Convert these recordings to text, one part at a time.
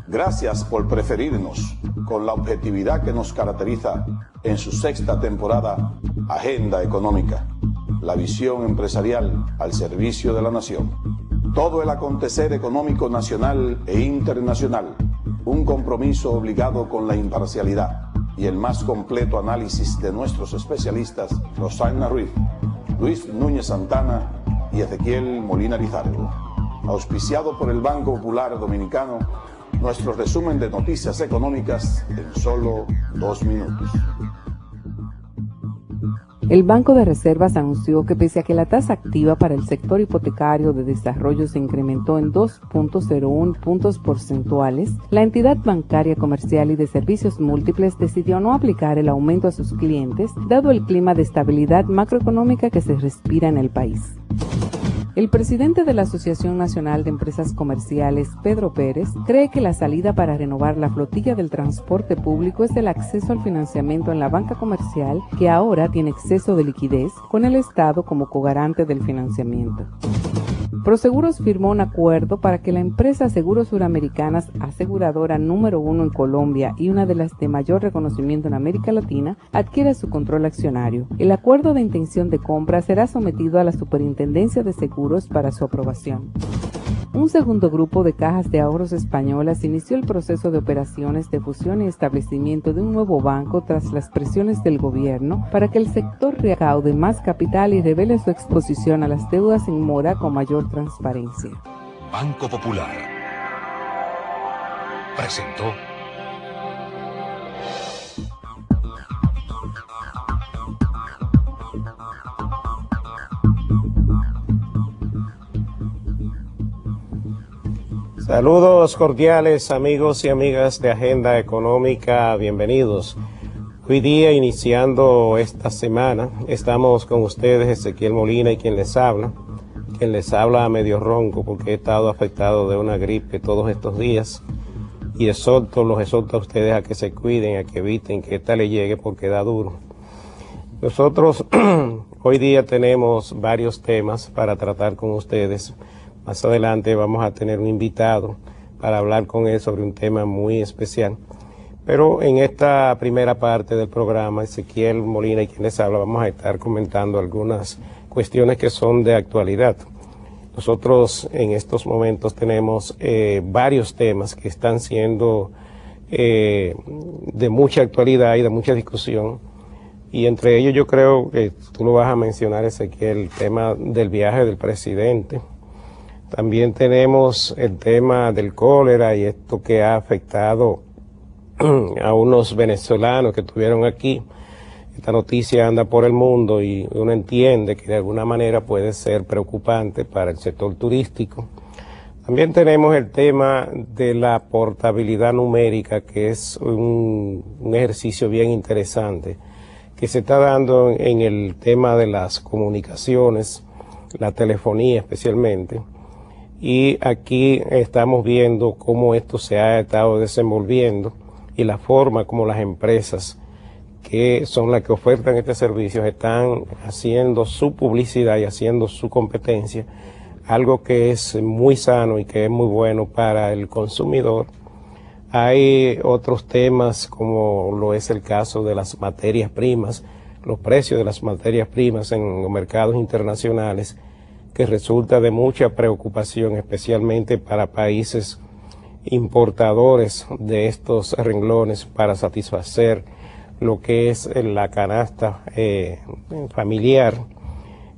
Gracias por preferirnos con la objetividad que nos caracteriza en su sexta temporada, Agenda Económica, la visión empresarial al servicio de la nación. Todo el acontecer económico nacional e internacional, un compromiso obligado con la imparcialidad y el más completo análisis de nuestros especialistas, Rosaina Ruiz, Luis Núñez Santana y Ezequiel Molina Lizardo. Auspiciado por el Banco Popular Dominicano, nuestro resumen de noticias económicas en solo 2 minutos. El Banco de Reservas anunció que pese a que la tasa activa para el sector hipotecario de desarrollo se incrementó en 2.01 puntos porcentuales, la entidad bancaria comercial y de servicios múltiples decidió no aplicar el aumento a sus clientes, dado el clima de estabilidad macroeconómica que se respira en el país. El presidente de la Asociación Nacional de Empresas Comerciales, Pedro Pérez, cree que la salida para renovar la flotilla del transporte público es el acceso al financiamiento en la banca comercial, que ahora tiene exceso de liquidez, con el Estado como cogarante del financiamiento. Proseguros firmó un acuerdo para que la empresa Seguros Suramericanas, aseguradora número 1 en Colombia y una de las de mayor reconocimiento en América Latina, adquiera su control accionario. El acuerdo de intención de compra será sometido a la Superintendencia de Seguros para su aprobación. Un segundo grupo de cajas de ahorros españolas inició el proceso de operaciones de fusión y establecimiento de un nuevo banco tras las presiones del gobierno para que el sector recaude más capital y revele su exposición a las deudas en mora con mayor transparencia. Banco Popular presentó Saludos cordiales amigos y amigas de Agenda Económica, bienvenidos. Hoy día, iniciando esta semana, estamos con ustedes Ezequiel Molina y quien les habla a medio ronco porque he estado afectado de una gripe todos estos días y los exhorto a ustedes a que se cuiden, a que eviten que esta le llegue porque da duro. Nosotros hoy día tenemos varios temas para tratar con ustedes. Más adelante vamos a tener un invitado para hablar con él sobre un tema muy especial. Pero en esta primera parte del programa, Ezequiel Molina y quien les habla, vamos a estar comentando algunas cuestiones que son de actualidad. Nosotros en estos momentos tenemos varios temas que están siendo de mucha actualidad y de mucha discusión. Y entre ellos yo creo que tú lo vas a mencionar, Ezequiel, el tema del viaje del presidente. También tenemos el tema del cólera y esto que ha afectado a unos venezolanos que estuvieron aquí. Esta noticia anda por el mundo y uno entiende que de alguna manera puede ser preocupante para el sector turístico. También tenemos el tema de la portabilidad numérica, que es un ejercicio bien interesante que se está dando en el tema de las comunicaciones, la telefonía especialmente. Y aquí estamos viendo cómo esto se ha estado desenvolviendo y la forma como las empresas que son las que ofertan este servicio están haciendo su publicidad y haciendo su competencia, algo que es muy sano y que es muy bueno para el consumidor. Hay otros temas como lo es el caso de las materias primas, los precios de las materias primas en los mercados internacionales, que resulta de mucha preocupación, especialmente para países importadores de estos renglones para satisfacer lo que es la canasta familiar,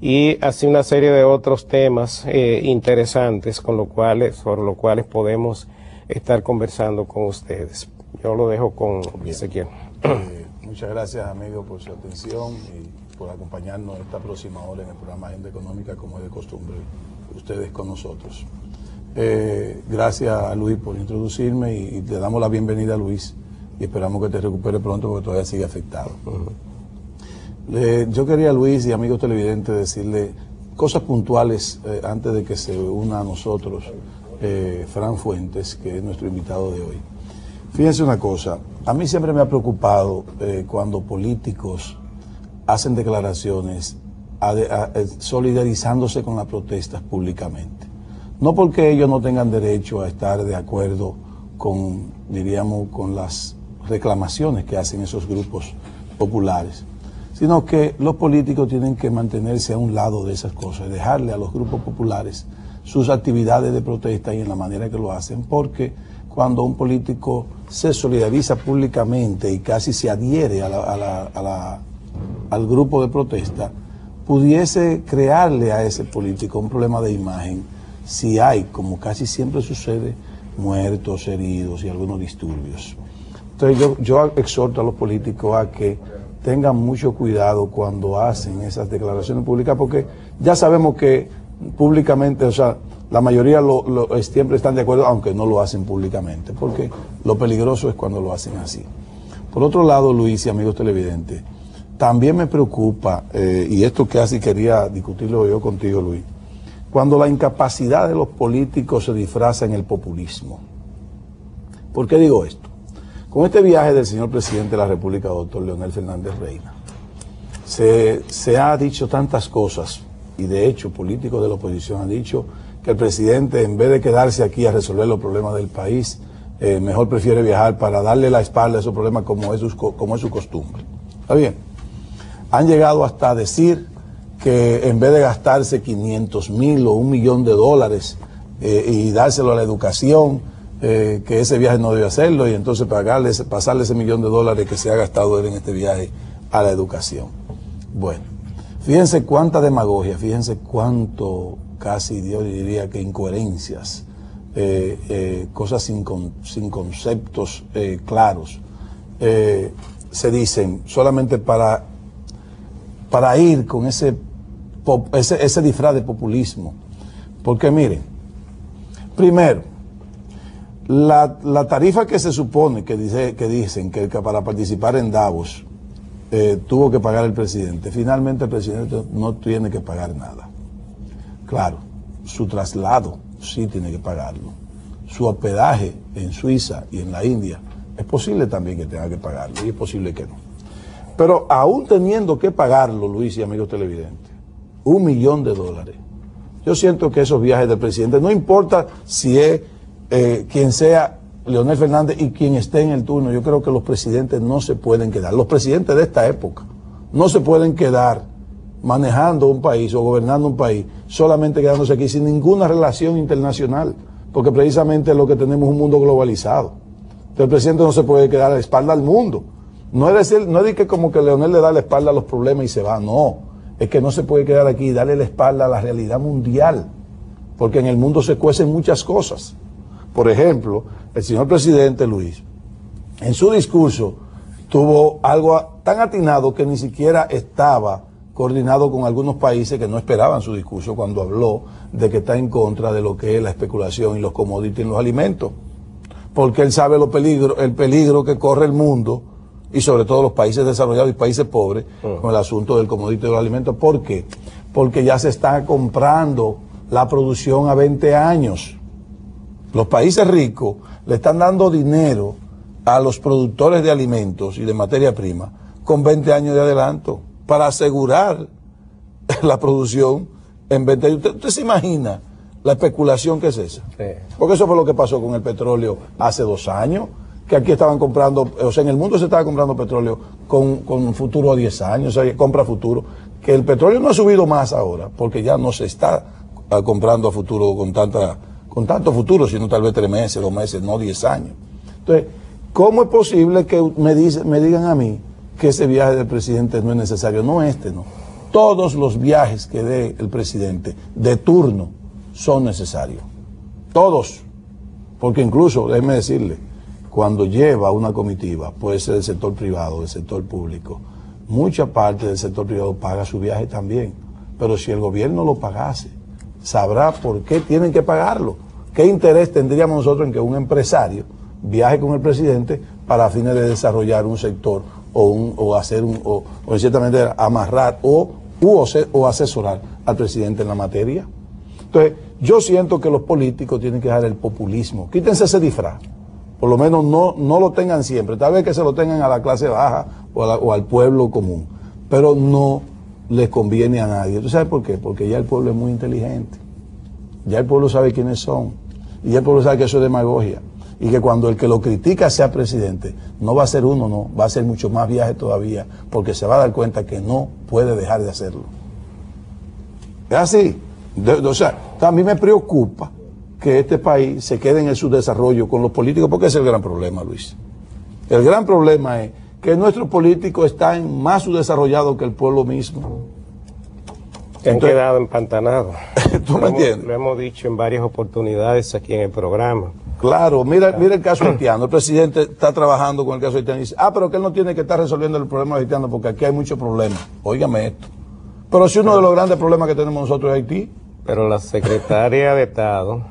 y así una serie de otros temas interesantes sobre los cuales podemos estar conversando con ustedes. Yo lo dejo con Ezequiel. Muchas gracias, amigo, por su atención y por acompañarnos esta próxima hora en el programa Agenda Económica, como es de costumbre, ustedes con nosotros. Gracias a Luis por introducirme y le damos la bienvenida a Luis y esperamos que te recupere pronto porque todavía sigue afectado. Yo quería, Luis y amigos televidentes, decirle cosas puntuales antes de que se una a nosotros Fran Fuentes, que es nuestro invitado de hoy. Fíjense una cosa, a mí siempre me ha preocupado cuando políticos hacen declaraciones solidarizándose con las protestas públicamente. No porque ellos no tengan derecho a estar de acuerdo con, diríamos, con las reclamaciones que hacen esos grupos populares, sino que los políticos tienen que mantenerse a un lado de esas cosas, dejarle a los grupos populares sus actividades de protesta y en la manera que lo hacen, porque cuando un político se solidariza públicamente y casi se adhiere al grupo de protesta, pudiese crearle a ese político un problema de imagen si hay, como casi siempre sucede, muertos, heridos y algunos disturbios. Entonces yo exhorto a los políticos a que tengan mucho cuidado cuando hacen esas declaraciones públicas, porque ya sabemos que públicamente, o sea, la mayoría siempre están de acuerdo, aunque no lo hacen públicamente, porque lo peligroso es cuando lo hacen así. Por otro lado, Luis y amigos televidentes, también me preocupa, y esto casi quería discutirlo yo contigo, Luis, cuando la incapacidad de los políticos se disfraza en el populismo. ¿Por qué digo esto? Con este viaje del señor presidente de la República, doctor Leonel Fernández Reina, se ha dicho tantas cosas, y de hecho políticos de la oposición han dicho que el presidente, en vez de quedarse aquí a resolver los problemas del país, mejor prefiere viajar para darle la espalda a esos problemas como es su costumbre. ¿Está bien? Han llegado hasta decir que en vez de gastarse 500,000 o $1 millón y dárselo a la educación, que ese viaje no debe hacerlo y entonces pasarle ese $1 millón que se ha gastado él en este viaje a la educación. Bueno, fíjense cuánta demagogia, fíjense cuánto, casi yo diría que incoherencias, cosas sin conceptos claros, se dicen solamente para ir con ese disfraz de populismo. Porque miren, primero, la tarifa que se supone que dicen que para participar en Davos tuvo que pagar el presidente, finalmente el presidente no tiene que pagar nada. Claro, su traslado sí tiene que pagarlo. Su hospedaje en Suiza y en la India es posible también que tenga que pagarlo y es posible que no. Pero aún teniendo que pagarlo, Luis y amigos televidentes, $1 millón, yo siento que esos viajes del presidente, no importa si es quien sea Leonel Fernández y quien esté en el turno, yo creo que los presidentes no se pueden quedar, los presidentes de esta época no se pueden quedar manejando un país o gobernando un país, solamente quedándose aquí sin ninguna relación internacional, porque precisamente lo que tenemos es un mundo globalizado. Entonces el presidente no se puede quedar a la espalda al mundo. No es decir que como que Leonel le da la espalda a los problemas y se va, no. Es que no se puede quedar aquí y darle la espalda a la realidad mundial, porque en el mundo se cuecen muchas cosas. Por ejemplo, el señor presidente Luis, en su discurso, tuvo algo tan atinado que ni siquiera estaba coordinado con algunos países que no esperaban su discurso cuando habló de que está en contra de lo que es la especulación y los commodities en los alimentos. Porque él sabe el peligro que corre el mundo y sobre todo los países desarrollados y países pobres con el asunto del commodity de los alimentos. ¿Por qué? Porque ya se está comprando la producción a 20 años. Los países ricos le están dando dinero a los productores de alimentos y de materia prima con 20 años de adelanto para asegurar la producción en 20 años. ¿Usted se imagina la especulación que es esa? Sí. Porque eso fue lo que pasó con el petróleo hace 2 años, que aquí estaban comprando, o sea, en el mundo se estaba comprando petróleo con futuro a 10 años, o sea, compra futuro, que el petróleo no ha subido más ahora, porque ya no se está comprando a futuro con tanto futuro, sino tal vez 3 meses, 2 meses, no 10 años. Entonces, ¿cómo es posible que me digan a mí que ese viaje del presidente no es necesario? No, no. Todos los viajes que dé el presidente de turno son necesarios. Todos. Porque incluso, déjeme decirle, cuando lleva una comitiva, puede ser del sector privado, del sector público, mucha parte del sector privado paga su viaje también. Pero si el gobierno lo pagase, sabrá por qué tienen que pagarlo. ¿Qué interés tendríamos nosotros en que un empresario viaje con el presidente para fines de desarrollar un sector o en cierta manera amarrar o asesorar al presidente en la materia? Entonces, yo siento que los políticos tienen que dejar el populismo. Quítense ese disfraz. Por lo menos no lo tengan siempre. Tal vez que se lo tengan a la clase baja o al pueblo común. Pero no les conviene a nadie. ¿Tú sabes por qué? Porque ya el pueblo es muy inteligente. Ya el pueblo sabe quiénes son. Y ya el pueblo sabe que eso es demagogia. Y que cuando el que lo critica sea presidente, no va a ser uno, no, va a ser mucho más viaje todavía, porque se va a dar cuenta que no puede dejar de hacerlo. Es así. O sea, a mí me preocupa que este país se quede en el subdesarrollo con los políticos, porque ese es el gran problema, Luis. El gran problema es que nuestros políticos están más subdesarrollados que el pueblo mismo. Han quedado empantanados. ¿Tú me entiendes? Lo hemos dicho en varias oportunidades aquí en el programa. Claro, mira el caso haitiano. El presidente está trabajando con el caso haitiano y dice, pero que él no tiene que estar resolviendo el problema haitiano porque aquí hay muchos problemas. Óigame esto. Pero si uno de los grandes problemas que tenemos nosotros es Haití. Pero la secretaria de Estado,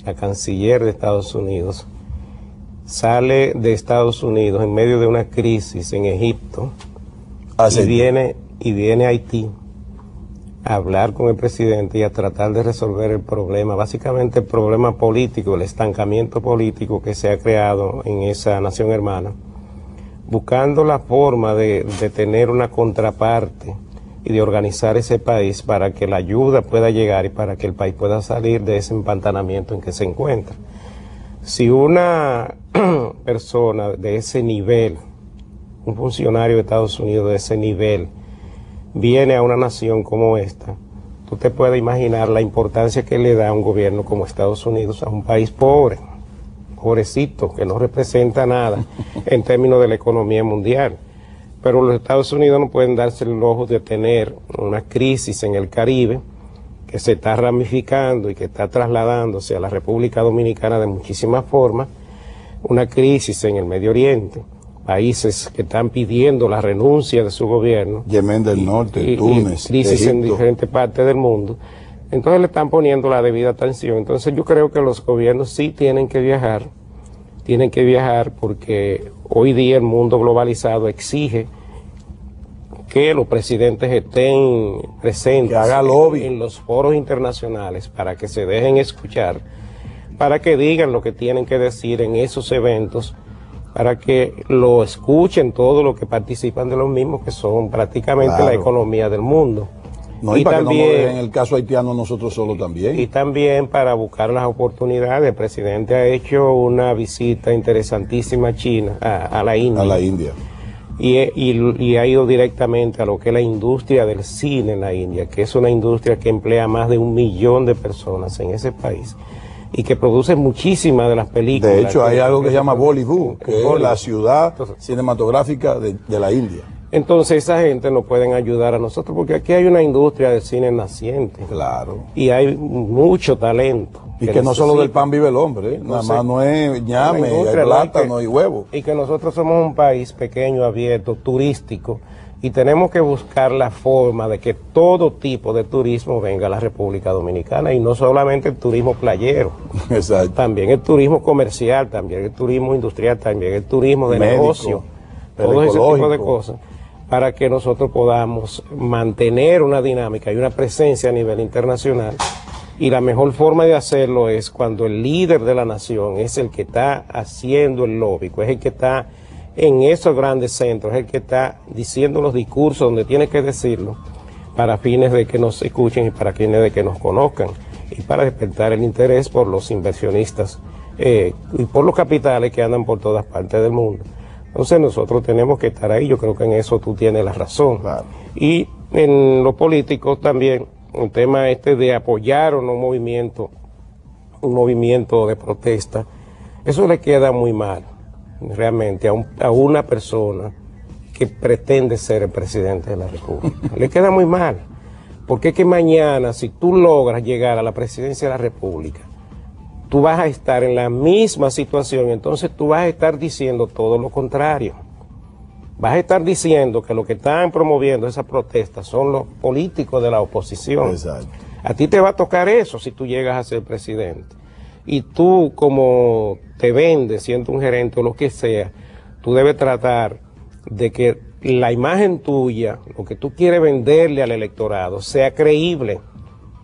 la canciller de Estados Unidos, sale de Estados Unidos en medio de una crisis en Egipto y viene a Haití a hablar con el presidente y a tratar de resolver el problema, básicamente el problema político, el estancamiento político que se ha creado en esa nación hermana, buscando la forma de tener una contraparte y de organizar ese país para que la ayuda pueda llegar y para que el país pueda salir de ese empantanamiento en que se encuentra. Si una persona de ese nivel, un funcionario de Estados Unidos de ese nivel, viene a una nación como esta, tú te puedes imaginar la importancia que le da a un gobierno como Estados Unidos a un país pobre, pobrecito, que no representa nada en términos de la economía mundial. Pero los Estados Unidos no pueden darse el lujo de tener una crisis en el Caribe que se está ramificando y que está trasladándose a la República Dominicana de muchísimas formas, una crisis en el Medio Oriente, países que están pidiendo la renuncia de su gobierno. Yemen del Norte, Túnez, crisis Egipto. En diferentes partes del mundo. Entonces le están poniendo la debida atención. Entonces yo creo que los gobiernos sí tienen que viajar porque hoy día el mundo globalizado exige que los presidentes estén presentes, que haga lobby en los foros internacionales para que se dejen escuchar, para que digan lo que tienen que decir en esos eventos, para que lo escuchen todos los que participan de los mismos, que son prácticamente la economía del mundo. No, y para también, que no nos dejen el caso haitiano nosotros solos también. Y también para buscar las oportunidades. El presidente ha hecho una visita interesantísima a China, a la India. A la India. Y ha ido directamente a lo que es la industria del cine en la India, que es una industria que emplea más de 1 millón de personas en ese país y que produce muchísimas de las películas. De hecho, hay algo que se llama Bollywood, que es la ciudad cinematográfica de la India. Entonces esa gente nos pueden ayudar a nosotros, porque aquí hay una industria de cine naciente. Claro. Y hay mucho talento. Y que no solo del pan vive el hombre, nada más no es ñame, hay plátano y huevo. Y que nosotros somos un país pequeño, abierto, turístico, y tenemos que buscar la forma de que todo tipo de turismo venga a la República Dominicana, y no solamente el turismo playero. Exacto. También el turismo comercial, también el turismo industrial, también el turismo de negocio, todo ese tipo de cosas, para que nosotros podamos mantener una dinámica y una presencia a nivel internacional. Y la mejor forma de hacerlo es cuando el líder de la nación es el que está haciendo el lobby, es el que está en esos grandes centros, es el que está diciendo los discursos donde tiene que decirlo, para fines de que nos escuchen y para fines de que nos conozcan, y para despertar el interés por los inversionistas y por los capitales que andan por todas partes del mundo. Entonces nosotros tenemos que estar ahí, yo creo que en eso tú tienes la razón. Claro. Y en los políticos también, el tema de apoyar o no un movimiento de protesta, eso le queda muy mal, realmente, a una persona que pretende ser el presidente de la República. Le queda muy mal, porque es que mañana, si tú logras llegar a la presidencia de la República, tú vas a estar en la misma situación, entonces tú vas a estar diciendo todo lo contrario. Vas a estar diciendo que lo que están promoviendo esas protestas son los políticos de la oposición. Exacto. A ti te va a tocar eso si tú llegas a ser presidente. Y tú, como te vendes, siendo un gerente o lo que sea, tú debes tratar de que la imagen tuya, lo que tú quieres venderle al electorado, sea creíble.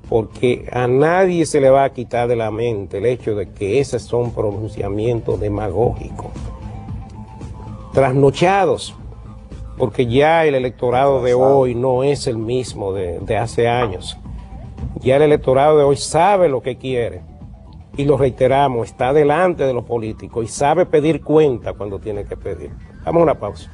Porque a nadie se le va a quitar de la mente el hecho de que esos son pronunciamientos demagógicos, trasnochados, porque ya el electorado de hoy no es el mismo de hace años. Ya el electorado de hoy sabe lo que quiere. Y lo reiteramos, está delante de los políticos y sabe pedir cuenta cuando tiene que pedir. Vamos a una pausa.